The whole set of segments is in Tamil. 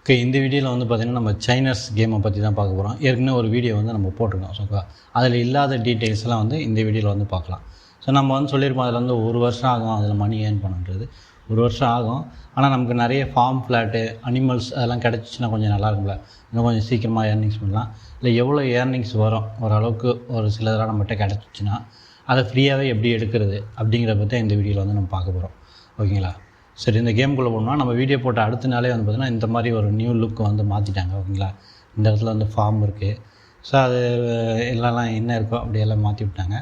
ஓகே, இந்த வீடியோவில் வந்து பார்த்திங்கன்னா நம்ம சைனர்ஸ் கேமை பற்றி தான் பார்க்க போகிறோம். ஏற்கனவே ஒரு வீடியோ வந்து நம்ம போட்டிருக்கோம். ஸோ அதில் இல்லாத டீட்டெயில்ஸ்லாம் வந்து இந்த வீடியோவில் வந்து பார்க்கலாம். ஸோ நம்ம வந்து சொல்லியிருப்போம், அதில் வந்து 1 வருஷம் ஆகும் அதில் மணி ஏர்ன் பண்ணுறது. 1 வருஷம் ஆகும். ஆனால் நமக்கு நிறைய ஃபார்ம் ஃப்ளாட்டு, அனிமல்ஸ் அதெல்லாம் கிடச்சிச்சின்னா கொஞ்சம் நல்லாயிருக்கும்ல. இன்னும் கொஞ்சம் சீக்கிரமாக ஏர்னிங்ஸ் பண்ணலாம். இல்லை எவ்வளோ ஏர்னிங்ஸ் வரும், ஓரளவுக்கு ஒரு சிலதெல்லாம் நம்மகிட்ட கிடச்சிச்சின்னா அதை ஃப்ரீயாகவே எப்படி எடுக்கிறது அப்படிங்கிறத பற்றி இந்த வீடியோவில் வந்து நம்ம பார்க்க போகிறோம். ஓகேங்களா? சரி, இந்த கேமுக்குள்ளே போனோம்னா நம்ம வீடியோ போட்ட அடுத்த நாளே வந்து பார்த்திங்கன்னா இந்த மாதிரி ஒரு நியூ லுக் வந்து மாற்றிட்டாங்க. ஓகேங்களா? இந்த இடத்துல வந்து ஃபார்ம் இருக்குது. ஸோ அது எல்லாம் என்ன இருக்கோ அப்படியெல்லாம் மாற்றி விட்டாங்க.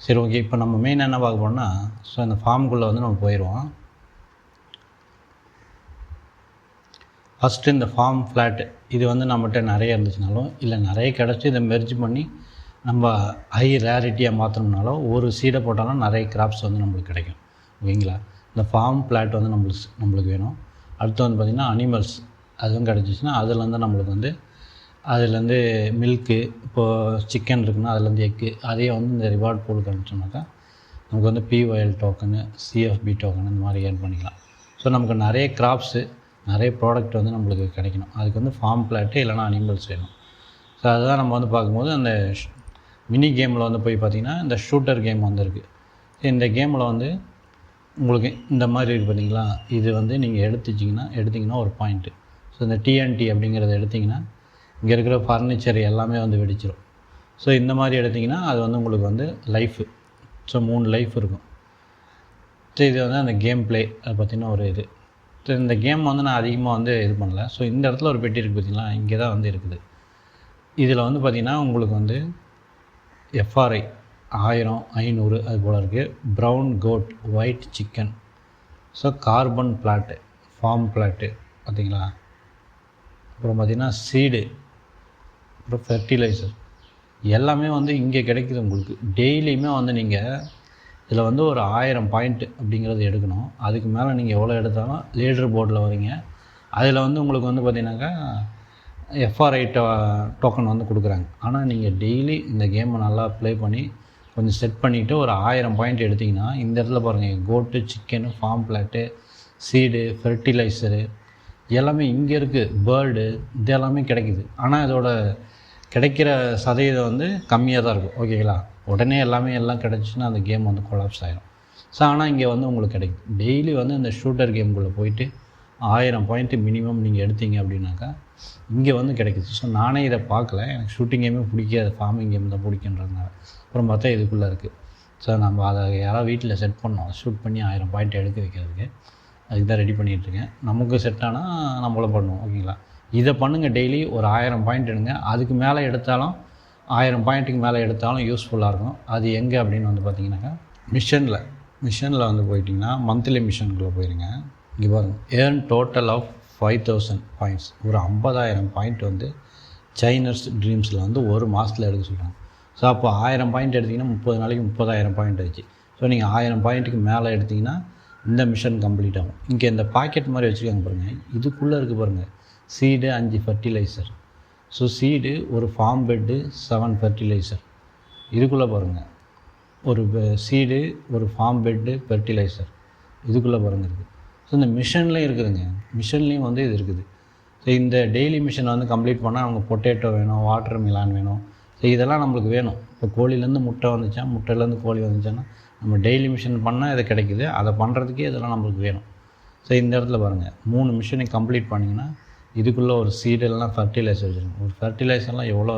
சரி, ஓகே. இப்போ நம்ம மெயின் என்ன பார்க்க போகிறோம்னா, ஸோ இந்த ஃபார்முக்குள்ளே வந்து நம்ம போயிடுவோம். ஃபஸ்ட்டு இந்த ஃபார்ம் ஃப்ளாட்டு இது வந்து நம்மகிட்ட நிறைய இருந்துச்சுனாலும், இல்லை நிறைய கிடச்சி இதை மெர்ஜ் பண்ணி நம்ம ஹை ரேரிட்டியாக மாற்றணும்னாலும், ஒரு சீடை போட்டாலும் நிறைய கிராப்ஸ் வந்து நம்மளுக்கு கிடைக்கும். ஓகேங்களா? இந்த ஃபார்ம் ஃப்ளாட் வந்து நம்மளுக்கு வேணும். அடுத்து வந்து பார்த்திங்கன்னா அனிமல்ஸ் அதுவும் கிடச்சிச்சின்னா அதுலேருந்து நம்மளுக்கு வந்து அதுலேருந்து மில்க்கு, இப்போது சிக்கன் இருக்குன்னா அதுலேருந்து எக்கு, அதையே வந்து இந்த ரிவார்ட் பூலுக்கு அனுப்பிச்சோம்னாக்கா நமக்கு வந்து POL டோக்கனு, CFB டோக்கனு இந்த மாதிரி ஏர்ன் பண்ணிக்கலாம். ஸோ நமக்கு நிறைய கிராப்ஸு, நிறைய ப்ராடக்ட் வந்து நம்மளுக்கு கிடைக்கணும். அதுக்கு வந்து ஃபார்ம் ஃப்ளாட்டு இல்லைனா அனிமல்ஸ் வேணும். ஸோ அதுதான் நம்ம வந்து பார்க்கும்போது அந்த மினி கேமில் வந்து போய் பார்த்திங்கன்னா இந்த ஷூட்டர் கேம் வந்துருக்கு. இந்த கேமில் வந்து உங்களுக்கு இந்த மாதிரி இருக்குது பார்த்தீங்களா, இது வந்து நீங்கள் எடுத்திங்கன்னா ஒரு பாயிண்ட்டு. ஸோ இந்த TNT அப்படிங்கிறத எடுத்திங்கன்னா இங்கே இருக்கிற ஃபர்னிச்சர் எல்லாமே வந்து வெடிச்சிடும். ஸோ இந்த மாதிரி எடுத்திங்கன்னா அது வந்து உங்களுக்கு வந்து லைஃபு. ஸோ 3 லைஃப் இருக்கும். ஸோ இது வந்து அந்த கேம் ப்ளே அதை பற்றின ஒரு இது. ஸோ இந்த கேம் வந்து நான் அதிகமாக வந்து இது பண்ணல. ஸோ இந்த இடத்துல ஒரு பெட்டி இருக்குது பார்த்தீங்களா, இங்கே தான் வந்து இருக்குது. இதில் வந்து பார்த்திங்கன்னா உங்களுக்கு வந்து FRI 1000, 500 அது போல் இருக்குது. Brown coat, white chicken, so carbon plot, farm plot பார்த்திங்களா. அப்புறம் பார்த்திங்கன்னா சீடு, அப்புறம் ஃபெர்டிலைசர் எல்லாமே வந்து இங்கே கிடைக்குது உங்களுக்கு. டெய்லியுமே வந்து நீங்கள் இதில் வந்து ஒரு 1000 பாயிண்ட் அப்படிங்கிறது எடுக்கணும். அதுக்கு மேலே நீங்கள் எவ்வளோ எடுத்தாலும் லீடர் போர்டில் வரீங்க. அதில் வந்து உங்களுக்கு வந்து பார்த்திங்கனாக்கா FRI டோக்கன் வந்து கொடுக்குறாங்க. ஆனால் நீங்கள் டெய்லி இந்த கேமை நல்லா ப்ளே பண்ணி கொஞ்சம் செட் பண்ணிவிட்டு ஒரு 1000 பாயிண்ட் எடுத்திங்கன்னா இந்த இடத்துல பாருங்கள், coat, chicken, farm plot, seed, fertilizer எல்லாமே இங்கே இருக்குது. பேர்டு இது எல்லாமே கிடைக்குது. ஆனால் இதோட கிடைக்கிற சதவீதம் வந்து கம்மியாக தான் இருக்கும். ஓகேங்களா? உடனே எல்லாம் கிடச்சின்னா அந்த கேம் வந்து கொலாப்ஸ் ஆகிடும். ஸோ ஆனால் இங்கே வந்து உங்களுக்கு கிடைக்குது. டெய்லி வந்து இந்த ஷூட்டர் கேமுக்குள்ளே போயிட்டு 1000 பாயிண்ட்டு மினிமம் நீங்கள் எடுத்தீங்க அப்படின்னாக்கா இங்கே வந்து கிடைக்குது. ஸோ நானே இதை பார்க்கல, எனக்கு ஷூட்டிங் கேமே பிடிக்காது, ஃபார்மிங் கேம் தான் பிடிக்குன்றதுனால. அப்புறம் பார்த்தா இதுக்குள்ளே இருக்குது. ஸோ நம்ம அதை யாராவது வீட்டில் செட் பண்ணோம், ஷூட் பண்ணி 1000 பாயிண்ட் எடுக்க வைக்கிறதுக்கு. அதுக்கு தான் ரெடி பண்ணிகிட்ருக்கேன். நமக்கு செட் ஆனால் நம்மளும் பண்ணுவோம். ஓகேங்களா? இதை பண்ணுங்கள். டெய்லி ஒரு 1000 பாயிண்ட் எடுங்க. அதுக்கு மேலே எடுத்தாலும் 1000 பாயிண்ட்டுக்கு மேலே எடுத்தாலும் யூஸ்ஃபுல்லாக இருக்கும். அது எங்கே அப்படின்னு வந்து பார்த்திங்கனாக்கா மிஷனில் வந்து போயிட்டிங்கன்னா மந்த்லி மிஷனுக்குள்ளே போயிருங்க. இங்கே பாருங்கள், ஏர்ன் டோட்டல் ஆஃப் 5000 பாயிண்ட்ஸ். ஒரு 50000 பாயிண்ட் வந்து சைனர்ஸ் ட்ரீம்ஸில் வந்து ஒரு மாதத்தில் எடுக்க சொல்கிறாங்க. ஸோ அப்போ 1000 பாயிண்ட் எடுத்திங்கன்னா 30 நாளைக்கு 30000 பாயிண்ட் ஆச்சு. ஸோ நீங்கள் 1000 பாயிண்ட்டுக்கு மேலே எடுத்திங்கன்னா இந்த மிஷன் கம்ப்ளீட் ஆகும். இங்கே இந்த பாக்கெட் மாதிரி வச்சுருக்காங்க பாருங்கள், இதுக்குள்ளே இருக்குது பாருங்கள், சீடு 5 ஃபெர்டிலைசர். ஸோ சீடு ஒரு ஃபார்ம் பெட்டு 7 ஃபெர்டிலைசர். இதுக்குள்ளே பாருங்கள், ஒரு சீடு, ஒரு ஃபார்ம் பெட்டு, ஃபெர்டிலைசர் இதுக்குள்ளே பாருங்கள் இருக்குது. ஸோ இந்த மிஷன்லேயும் இருக்குதுங்க, மிஷன்லேயும் வந்து இது இருக்குது. ஸோ இந்த டெய்லி மிஷனை வந்து கம்ப்ளீட் பண்ணால் அவங்க பொட்டேட்டோ வேணும், வாட்டர் மிலான் வேணும். ஸோ இதெல்லாம் நம்மளுக்கு வேணும். இப்போ கோழிலேருந்து முட்டை வந்துச்சா, முட்டையிலேருந்து கோழி வந்துச்சான்னா நம்ம டெய்லி மிஷன் பண்ணால் இது கிடைக்குது. அதை பண்ணுறதுக்கே இதெல்லாம் நம்மளுக்கு வேணும். ஸோ இந்த இடத்துல பாருங்கள், 3 மிஷனை கம்ப்ளீட் பண்ணிங்கன்னா இதுக்குள்ளே ஒரு சீடு இல்லைனா ஃபெர்டிலைசர் வச்சுருக்கோம். ஒரு ஃபெர்டிலைசர்லாம் எவ்வளோ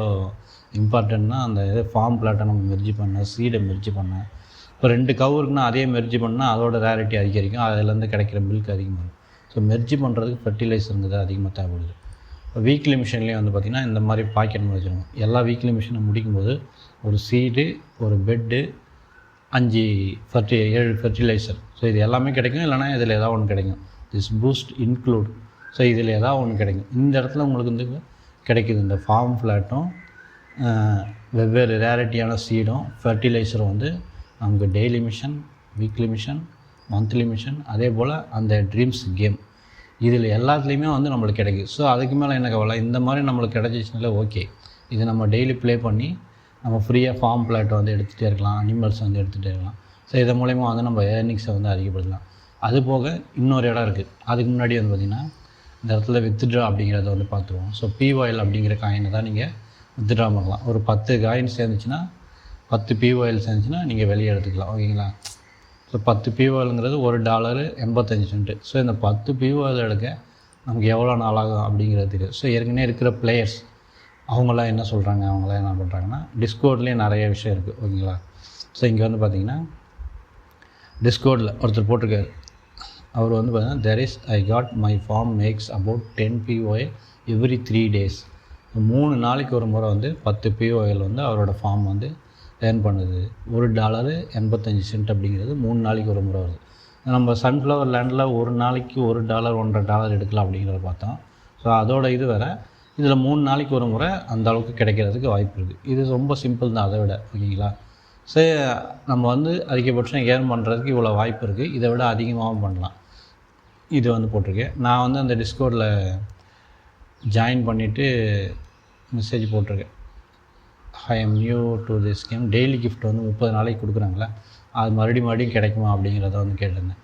இம்பார்ட்டன்ட்னா, அந்த இது ஃபார்ம் பிளாட்டை நம்ம மெர்ஜி பண்ண, சீடை மெர்ஜி பண்ண, இப்போ 2 கவு இருக்குன்னா அதே மெர்ஜி பண்ணால் அதோட ரேரிட்டி அதிகரிக்கும், அதுலேருந்து கிடைக்கிற மில்க் அதிகமாக இருக்கும். ஸோ மெர்ஜி பண்ணுறதுக்கு ஃபெர்டிலைசருங்கிறது அதிகமாக தேவைப்படுது. இப்போ வீக்லி மிஷன்லேயும் வந்து பார்த்திங்கன்னா இந்த மாதிரி பாக்கெட் மாதிரி வச்சுருக்கோம். எல்லா வீக்லி மிஷனை முடிக்கும்போது ஒரு சீடு, ஒரு பெட்டு, 7 ஃபெர்டிலைசர். ஸோ இது எல்லாமே கிடைக்கும். இல்லைனா இதில் ஏதாவது ஒன்று கிடைக்கும். This boost include. ஸோ இதில் ஏதாவது ஒன்று கிடைக்கும். இந்த இடத்துல உங்களுக்கு வந்து கிடைக்குது. இந்த ஃபார்ம் ஃப்ளாட்டும் வெவ்வேறு ரேரிட்டியான சீடும் ஃபெர்டிலைசரும் வந்து நமக்கு daily mission, weekly mission, monthly mission, அதே போல் அந்த ட்ரீம்ஸ் கேம் இதில் எல்லாத்துலேயுமே வந்து நம்மளுக்கு கிடைக்குது. ஸோ அதுக்கு மேலே என்ன கவலை, இந்த மாதிரி நம்மளுக்கு கிடைச்சிச்சுனாலே ஓகே. இது நம்ம டெய்லி ப்ளே பண்ணி நம்ம ஃப்ரீயாக ஃபார்ம் பிளாட்டை வந்து எடுத்துகிட்டே இருக்கலாம், அனிமல்ஸ் வந்து எடுத்துகிட்டே இருக்கலாம். ஸோ இதன் மூலயமா வந்து நம்ம ஏர்னிங்ஸை வந்து அதிகப்படுத்தலாம். அது போக இன்னொரு இடம் இருக்குது. அதுக்கு முன்னாடி வந்து பார்த்திங்கன்னா இந்த இடத்துல வித்ட்ரா அப்படிங்கிறத வந்து பார்த்துருவோம். ஸோ POL அப்படிங்கிற காயினை தான் நீங்கள் வித்ட்ரா பண்ணலாம். ஒரு 10 காயின் சேர்ந்துச்சுன்னா 10 POL சேர்ந்துச்சுன்னா நீங்கள் வெளியே எடுத்துக்கலாம். ஓகேங்களா? ஸோ 10 POLங்கிறது $1.85. ஸோ இந்த 10 POL எடுக்க நமக்கு எவ்வளோ நாள் ஆகும் அப்படிங்கிறது தெரியும். ஸோ ஏற்கனவே இருக்கிற பிளேயர்ஸ் அவங்களாம் என்ன சொல்கிறாங்க, அவங்களாம் என்ன பண்ணுறாங்கன்னா, டிஸ்கோர்ட்லேயே நிறைய விஷயம் இருக்குது. ஓகேங்களா? ஸோ இங்கே வந்து பார்த்திங்கன்னா டிஸ்கோர்டில் ஒருத்தர் போட்டிருக்காரு. அவர் வந்து பார்த்தீங்கன்னா, there is I got my farm makes about 10 POL every 3 days. 3 நாளைக்கு ஒரு முறை வந்து 10 POL வந்து அவரோட ஃபார்ம் வந்து ஏர்ன் பண்ணுது. $1.85 அப்படிங்கிறது 3 நாளைக்கு ஒரு முறை வருது. நம்ம சன்ஃப்ளவர் லேண்டில் ஒரு நாளைக்கு $1 $1.50 எடுக்கலாம் அப்படிங்கிறத பார்த்தோம். ஸோ அதோட இது வேறு. இதில் 3 நாளைக்கு ஒரு முறை அந்த அளவுக்கு கிடைக்கிறதுக்கு வாய்ப்பு இருக்குது. இது ரொம்ப சிம்பிள் தான் அதை விட. ஓகேங்களா? ஸோ நம்ம வந்து அதிகபட்சம் ஏர்ன் பண்ணுறதுக்கு இவ்வளோ வாய்ப்பு இருக்குது. இதை விட அதிகமாகவும் பண்ணலாம். இது வந்து போட்டிருக்கேன். நான் வந்து அந்த டிஸ்கோர்டில் ஜாயின் பண்ணிவிட்டு மெசேஜ் போட்டிருக்கேன். I am new to this game. Daily gift வந்து 30 நாளைக்கு கொடுக்குறாங்களே, அது மறுபடியும் கிடைக்குமா அப்படிங்கிறத வந்து கேட்டிருந்தேன்.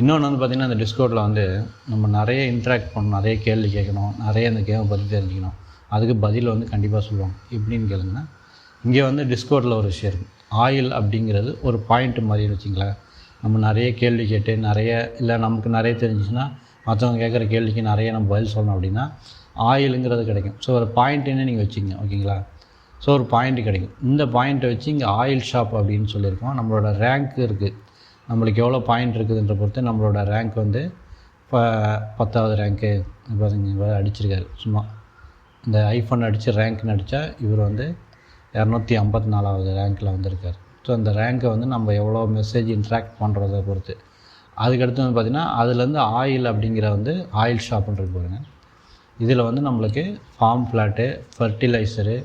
இன்னொன்று வந்து பார்த்திங்கன்னா, அந்த டிஸ்கோர்டில் வந்து நம்ம நிறைய இன்ட்ராக்ட் பண்ணணும், நிறைய கேள்வி கேட்கணும், நிறைய அந்த கேமை பற்றி தெரிஞ்சுக்கணும். அதுக்கு பதில் வந்து கண்டிப்பாக சொல்லுவாங்க. எப்படின்னு கேளுங்கன்னா, இங்கே வந்து டிஸ்கோர்டில் ஒரு விஷயம் இருக்குது. ஆயில் அப்படிங்கிறது ஒரு பாயிண்ட் மாதிரி வச்சிங்களேன். நம்ம நிறைய கேள்வி கேட்டு நிறைய இல்லை நமக்கு நிறைய தெரிஞ்சிச்சுன்னா மற்றவங்க கேட்குற கேள்விக்கு நிறைய நம்ம பதில் சொல்லணும் அப்படின்னா ஆயிலுங்கிறது கிடைக்கும். ஸோ ஒரு பாயிண்ட்டுன்னு நீங்கள் வச்சுக்கங்க. ஓகேங்களா? ஸோ ஒரு பாயிண்ட் கிடைக்கும். இந்த பாயிண்ட்டை வச்சு இங்கே ஆயில் ஷாப் அப்படின்னு சொல்லியிருக்கோம். நம்மளோட ரேங்க் இருக்குது, நம்மளுக்கு எவ்வளோ பாயிண்ட் இருக்குதுன்ற பொறுத்து நம்மளோட ரேங்க் வந்து இப்போ 10வது ரேங்க்கு பாருங்க அடிச்சிருக்காரு. சும்மா இந்த ஐஃபோன் அடித்து ரேங்க்னு அடித்தா இவர் வந்து 254வது ரேங்க்கில் வந்திருக்கார். ஸோ அந்த ரேங்க்கை வந்து நம்ம எவ்வளோ மெசேஜ் இன்ட்ராக்ட் பண்ணுறதை பொறுத்து. அதுக்கடுத்து வந்து பார்த்திங்கன்னா அதுலேருந்து ஆயில் அப்படிங்கிற வந்து ஆயில் ஷாப்புன்றது பாருங்க. இதில் வந்து நம்மளுக்கு ஃபார்ம் ஃப்ளாட்டு, ஃபர்டிலைசரு,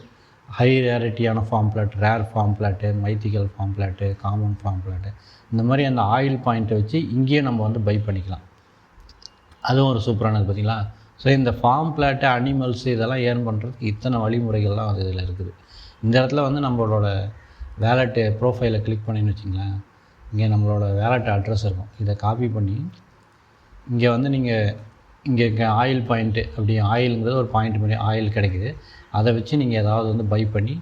ஹை ரேரிட்டியான farm plot, rare farm plot, mythical farm plot, common farm plot, இந்த மாதிரி அந்த ஆயில் பாயிண்ட்டை வச்சு இங்கேயே நம்ம வந்து பை பண்ணிக்கலாம். அதுவும் ஒரு சூப்பரானது பார்த்திங்களா? ஸோ இந்த ஃபார்ம் பிளாட்டு, அனிமல்ஸு இதெல்லாம் ஏர்ன் பண்ணுறதுக்கு இத்தனை வழிமுறைகள்லாம் அது இதில் இருக்குது. இந்த இடத்துல வந்து நம்மளோட வேலெட்டு ப்ரோஃபைலை கிளிக் பண்ணின்னு வச்சிங்களேன், இங்கே நம்மளோட வேலெட் அட்ரஸ் இருக்கும். இதை காப்பி பண்ணி இங்கே வந்து இங்கே ஆயில் பாயிண்ட்டு அப்படி ஆயிலுங்கிறது ஒரு பாயிண்ட் மாதிரி ஆயில் கிடைக்குது. அதை வச்சு நீங்கள் ஏதாவது வந்து பை பண்ணி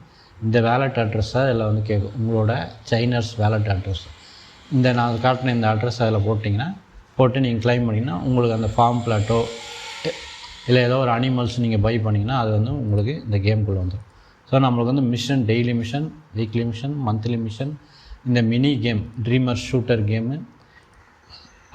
இந்த வேலெட் அட்ரஸை அதில் வந்து கேட்கும். உங்களோட சைனர்ஸ் வேலெட் அட்ரஸ் இந்த நான் காட்டின இந்த அட்ரஸ் அதில் போட்டு நீங்கள் கிளைம் பண்ணிங்கன்னா உங்களுக்கு அந்த ஃபார்ம் பிளாட்டோ இல்லை ஏதோ ஒரு அனிமல்ஸ் நீங்கள் பை பண்ணிங்கன்னா அது வந்து உங்களுக்கு இந்த கேமுக்குள்ளே வந்துடும். ஸோ நம்மளுக்கு வந்து mission, daily mission, weekly mission, monthly mission, இந்த mini game, dreamer shooter game,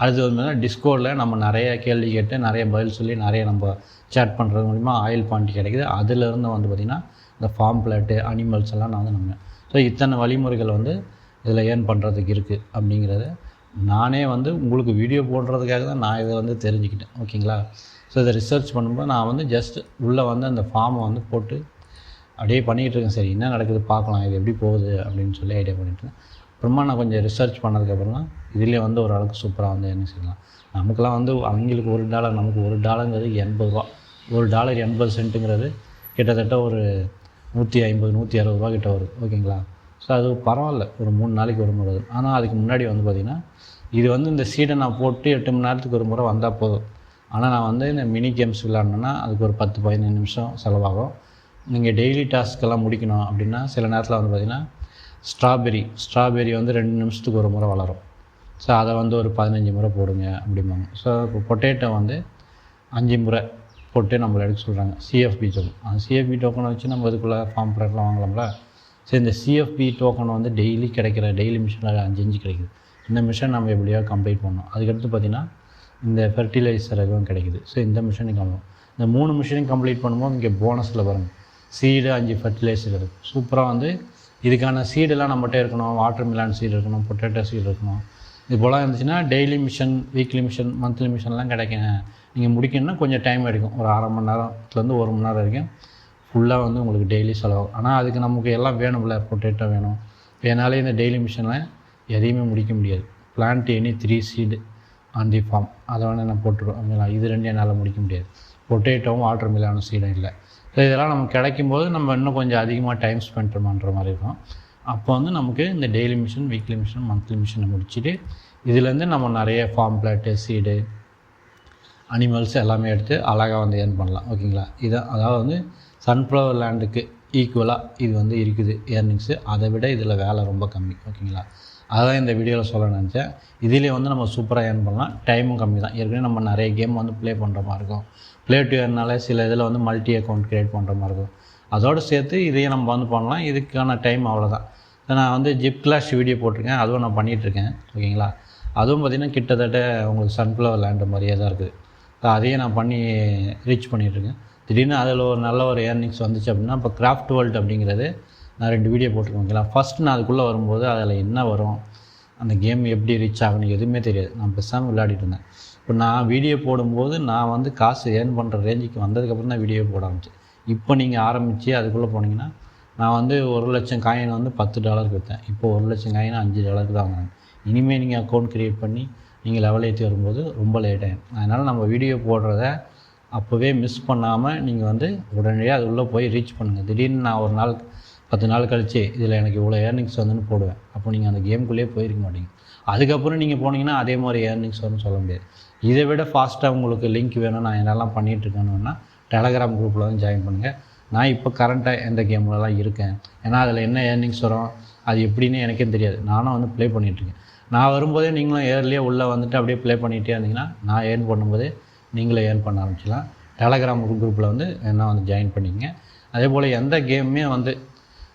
அது வந்து டிஸ்கோர்டில் நம்ம நிறைய கேள்வி கேட்டு நிறைய பதில் சொல்லி நிறைய நம்ம சேட் பண்ணுறது மூலிமா ஆயில் பாயிண்ட் கிடைக்குது. அதிலிருந்து வந்து பார்த்திங்கன்னா இந்த ஃபார்ம் பிளாட்டு, அனிமல்ஸ் எல்லாம் நான் வந்து நம்ம ஸோ இத்தனை வழிமுறைகள் வந்து இதில் ஏர்ன் பண்ணுறதுக்கு இருக்குது அப்படிங்கிறத நானே வந்து உங்களுக்கு வீடியோ போடுறதுக்காக தான் நான் இதை வந்து தெரிஞ்சுக்கிட்டேன். ஓகேங்களா? ஸோ இதை ரிசர்ச் பண்ணும்போது நான் வந்து ஜஸ்ட் உள்ளே வந்து அந்த ஃபார்மை வந்து போட்டு அப்படியே பண்ணிக்கிட்டு இருக்கேன். சரி என்ன நடக்குது பார்க்கலாம், இது எப்படி போகுது அப்படின்னு சொல்லி ஐடியா பண்ணிட்டுருக்கேன். அப்புறமா நான் கொஞ்சம் ரிசர்ச் பண்ணதுக்கப்புறம் தான் இதுலேயே வந்து ஓரளவுக்கு சூப்பராக வந்து என்ன செய்யலாம். நமக்குலாம் வந்து அவங்களுக்கு $1, நமக்கு $1ங்கிறது $80. $1 80 சென்ட்டுங்கிறது கிட்டத்தட்ட ஒரு 150 160 கிட்ட வருது. ஓகேங்களா? ஸோ அது பரவாயில்ல, ஒரு 3 நாளைக்கு ஒரு முறை வருது. ஆனால் அதுக்கு முன்னாடி வந்து பார்த்திங்கன்னா இது வந்து இந்த சீடை நான் போட்டு 8 மணி நேரத்துக்கு ஒரு முறை வந்தால் போதும். ஆனால் நான் வந்து இந்த மினி கேம்ஸ் விளாட்ணுன்னா அதுக்கு ஒரு 10-15 நிமிஷம் செலவாகும். நீங்கள் டெய்லி டாஸ்க்கெல்லாம் முடிக்கணும் அப்படின்னா சில நேரத்தில் வந்து பார்த்திங்கன்னா ஸ்ட்ராபெரி வந்து 2 நிமிஷத்துக்கு ஒரு முறை வளரும். ஸோ அதை வந்து ஒரு 15 முறை போடுங்க அப்படிம்பாங்க. ஸோ இப்போ பொட்டேட்டோ வந்து 5 முறை போட்டு நம்மளை எடுக்க சொல்கிறாங்க. CFB டோக்கன், அந்த CFB டோக்கனை வச்சு நம்ம இதுக்குள்ளே ஃபார்ம் பிளாட்லாம் வாங்கலாம்ல. ஸோ இந்த CFB டோக்கன் வந்து டெய்லி கிடைக்கிற டெய்லி மிஷனில் 5 கிடைக்குது. இந்த மிஷன் நம்ம எப்படியோ கம்ப்ளீட் பண்ணணும். அதுக்கடுத்து பார்த்திங்கன்னா இந்த ஃபெர்டிலைசர் எதுவும் கிடைக்குது. ஸோ இந்த மிஷனையும் கம்ப்ளீட், இந்த 3 மிஷனையும் கம்ப்ளீட் பண்ணும்போது இங்கே போனஸில் பாருங்கள் சீடு 5 ஃபெர்டிலைசர் இருக்குது. சூப்பராக வந்து இதுக்கான சீடெல்லாம் நம்மகிட்ட இருக்கணும். வாட்டர் மிலான் சீடு இருக்கணும், பொட்டேட்டோ சீடு இருக்கணும். இது போல் இருந்துச்சுன்னா daily mission, weekly mission, monthly மிஷன்லாம் கிடைக்கும். நீங்கள் முடிக்கணும்னா கொஞ்சம் டைம் எடுக்கும். ஒரு அரை மணி நேரத்துலேருந்து 1 மணி நேரம் வரைக்கும் ஃபுல்லாக வந்து உங்களுக்கு டெய்லி செலவு. ஆனால் அதுக்கு நமக்கு எல்லாம் வேணும்ல, பொட்டேட்டோ வேணும். என்னாலே இந்த டெய்லி மிஷனில் எதையுமே முடிக்க முடியாது. Plant any 3 seed on the farm, அதை வேணால் நான் போட்டுருவேன். இது 2 என்னால் முடிக்க முடியாது. பொட்டேட்டோவும் வாட்டர் மிலானும் சீடும் இல்லை. ஸோ இதெல்லாம் நமக்கு கிடைக்கும்போது நம்ம இன்னும் கொஞ்சம் அதிகமாக டைம் ஸ்பெண்ட் பண்ணுற மாதிரி இருக்கும். அப்போ வந்து நமக்கு இந்த daily mission, weekly mission, monthly மிஷனை முடிச்சுட்டு இதுலேருந்து நம்ம நிறைய ஃபார்ம் பிளாட்டு, சீடு, அனிமல்ஸ் எல்லாமே எடுத்து அழகாக வந்து ஏர்ன் பண்ணலாம். ஓகேங்களா? இதான் அதாவது வந்து சன்ஃப்ளவர் லேண்டுக்கு ஈக்குவலாக இது வந்து இருக்குது ஏர்னிங்ஸு. அதை விட இதில் வேலை ரொம்ப கம்மி. ஓகேங்களா? அதான் இந்த வீடியோவில் சொல்ல நினச்சேன். இதிலே வந்து நம்ம சூப்பராக ஏர்ன் பண்ணலாம். டைமும் கம்மி தான். ஏற்கனவே நம்ம நிறைய கேம் வந்து ப்ளே பண்ணுற மாதிரி இருக்கும். ப்ளே டு ஏர்னால சில இதில் வந்து மல்டி அக்கௌண்ட் க்ரியேட் பண்ணுற மாதிரி இருக்கும். அதோடு சேர்த்து இதையும் நம்ம வந்து பண்ணலாம். இதுக்கான டைம் அவ்வளோதான். நான் வந்து ஜிப் கிளாஷ் வீடியோ போட்டிருக்கேன். அதுவும் நான் பண்ணிகிட்ருக்கேன். ஓகேங்களா? அதுவும் பார்த்திங்கன்னா கிட்டத்தட்ட உங்களுக்கு சன்ஃப்ளவர் லேண்டு மாதிரியே தான் இருக்குது. அதையும் நான் பண்ணி ரீச் பண்ணிகிட்ருக்கேன். திடீர்னு அதில் ஒரு நல்ல ஒரு ஏர்னிங்ஸ் வந்துச்சு அப்படின்னா, இப்போ கிராஃப்ட் வேர்ல்டு அப்படிங்கிறது நான் 2 வீடியோ போட்டிருக்கேன். ஓகேங்களா? ஃபஸ்ட்டு நான் அதுக்குள்ளே வரும்போது அதில் என்ன வரும், அந்த கேம் எப்படி ரீச் ஆகணும் எதுவுமே தெரியாது. நான் பேசாமல் விளையாடிட்டு இருந்தேன். இப்போ நான் வீடியோ போடும்போது நான் வந்து காசு ஏர்ன் பண்ணுற ரேஞ்சுக்கு வந்ததுக்கப்புறம் தான் வீடியோ போட ஆரம்பிச்சேன். இப்போ நீங்கள் ஆரம்பித்து அதுக்குள்ளே போனீங்கன்னா, நான் வந்து 1,00,000 காயின் வந்து $10 விற்றேன். இப்போ 1,00,000 காயின் $5 தான் வாங்குறாங்க. இனிமேல் நீங்கள் அக்கௌண்ட் க்ரியேட் பண்ணி நீங்கள் லெவல் ஏற்றி வரும்போது ரொம்ப லேட் ஆகிடும். அதனால் நம்ம வீடியோ போடுறத அப்போவே மிஸ் பண்ணாமல் நீங்கள் வந்து உடனடியாக அது உள்ளே போய் ரீச் பண்ணுங்கள். திடீர்னு நான் ஒரு நாள் 10 நாள் கழிச்சு இதில் எனக்கு இவ்வளோ ஏர்னிங்ஸ் வந்துன்னு போடுவேன். அப்போ நீங்கள் அந்த கேமுக்குள்ளேயே போயிருக்க மாட்டீங்க. அதுக்கப்புறம் நீங்கள் போனீங்கன்னா அதே மாதிரி ஏர்னிங்ஸ் வரும்னு சொல்ல முடியாது. இதை விட ஃபாஸ்ட்டாக உங்களுக்கு லிங்க் வேணும், நான் என்னெல்லாம் பண்ணிகிட்ருக்கேன்னா டெலகிராம் குரூப்பில் வந்து ஜாயின் பண்ணுங்கள். நான் இப்போ கரண்ட்டாக எந்த கேம்லலாம் இருக்கேன், ஏன்னா அதில் என்ன ஏர்னிங்ஸ் வரும் அது எப்படின்னு எனக்கே தெரியாது. நானும் வந்து ப்ளே பண்ணிகிட்ருக்கேன். நான் வரும்போதே நீங்களும் ஏர்லியாக உள்ளே வந்துட்டு அப்படியே ப்ளே பண்ணிகிட்டே இருந்தீங்கன்னா நான் ஏர்ன் பண்ணும்போதே நீங்களே ஏர்ன் பண்ண ஆரம்பிச்சிடலாம். டெலகிராம் குரூப்பில் வந்து என்ன வந்து ஜாயின் பண்ணிக்கங்க. அதே போல் எந்த கேமுமே வந்து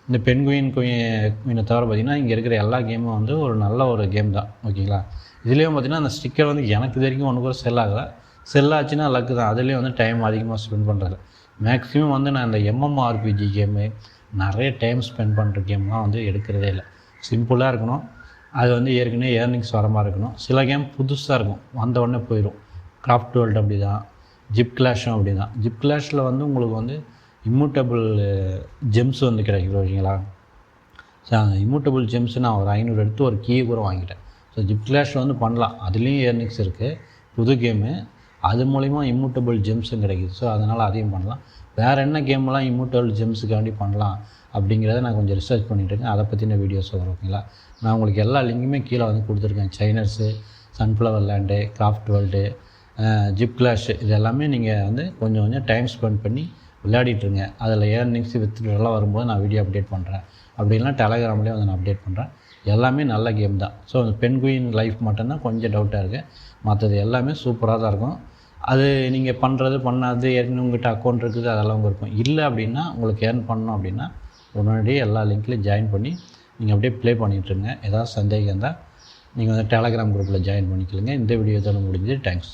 இந்த குயினை தவிர பார்த்திங்கன்னா இங்கே இருக்கிற எல்லா கேமும் வந்து ஒரு நல்ல ஒரு கேம் தான். ஓகேங்களா? இதுலேயும் பார்த்திங்கன்னா அந்த ஸ்டிக்கர் வந்து எனக்கு இது வரைக்கும் ஒன்று கூட செல் ஆகலை. செல் ஆச்சுன்னா லக்கு தான். அதுலேயும் வந்து டைம் அதிகமாக ஸ்பெண்ட் பண்ணுறது. மேக்ஸிமம் வந்து நான் இந்த MMORPG கேமு நிறைய டைம் ஸ்பெண்ட் பண்ணுற கேம்லாம் வந்து எடுக்கிறதே இல்லை. சிம்பிளாக இருக்கணும். அது வந்து ஏற்கனவே ஏர்னிங்ஸ் வர மாதிரி இருக்கணும். சில கேம் புதுசாக இருக்கும், வந்த உடனே போயிடும். கிராஃப்ட் வேர்ல்டு அப்படி தான், ஜிப் கிளாஷும் அப்படி தான். ஜிப் கிளாஷில் வந்து உங்களுக்கு வந்து இம்மூட்டபிள் ஜெம்ஸ் வந்து கிடைக்குது. ஓகேங்களா? ஸோ அந்த இம்மூட்டபிள் ஜெம்ஸ் நான் ஒரு 500 எடுத்து ஒரு கீ கூட வாங்கிட்டேன். ஸோ ஜிப் கிளாஷில் வந்து பண்ணலாம். அதுலேயும் ஏர்னிங்ஸ் இருக்குது. புது கேமு, அது மூலிமா இம்மூட்டபிள் ஜெம்ஸும் கிடைக்குது. ஸோ அதனால் அதையும் பண்ணலாம். வேறு என்ன கேம்லாம் இம்மூட்டபிள் ஜெம்ஸுக்காண்டி பண்ணலாம் அப்படிங்கிறத நான் கொஞ்சம் ரிசர்ச் பண்ணிட்டுருக்கேன். அதை பற்றின வீடியோஸ் வரும். ஓகேங்களா? நான் உங்களுக்கு எல்லா லிங்க்குமே கீழே வந்து கொடுத்துருக்கேன். சைனர்ஸு, Sunflower Land, Craft World, Zip Clash, இது எல்லாமே நீங்கள் வந்து கொஞ்சம் கொஞ்சம் டைம் ஸ்பெண்ட் பண்ணி விளையாடிட்டுருங்க. அதில் ஏர்னிங்ஸ் வித்ட்ராலாம் வரும்போது நான் வீடியோ அப்டேட் பண்ணுறேன். அப்படி இல்லைனா டெலகிராம்லேயே வந்து நான் அப்டேட் பண்ணுறேன். எல்லாமே நல்ல கேம் தான். ஸோ அந்த பென்குயின் லைஃப் மட்டும்தான் கொஞ்சம் டவுட்டாக இருக்குது. மற்றது எல்லாமே சூப்பராக தான் இருக்கும். அது நீங்கள் பண்ணுறது பண்ணாது ஏற்கனவே உங்கள்கிட்ட அக்கௌண்ட் இருக்குது அதெல்லாம் உங்களுக்கு இருக்கும். இல்லை அப்படின்னா உங்களுக்கு ஏர்ன் பண்ணணும் அப்படின்னா உடனடியே எல்லா லிங்க்லேயும் ஜாயின் பண்ணி நீங்கள் அப்படியே ப்ளே பண்ணிகிட்ருங்க. ஏதாவது சந்தேகம் இருந்தால் நீங்கள் வந்து டெலகிராம் குரூப்பில் ஜாயின் பண்ணிக்கலுங்க. இந்த வீடியோ தான் முடிஞ்சு. தேங்க்ஸ்.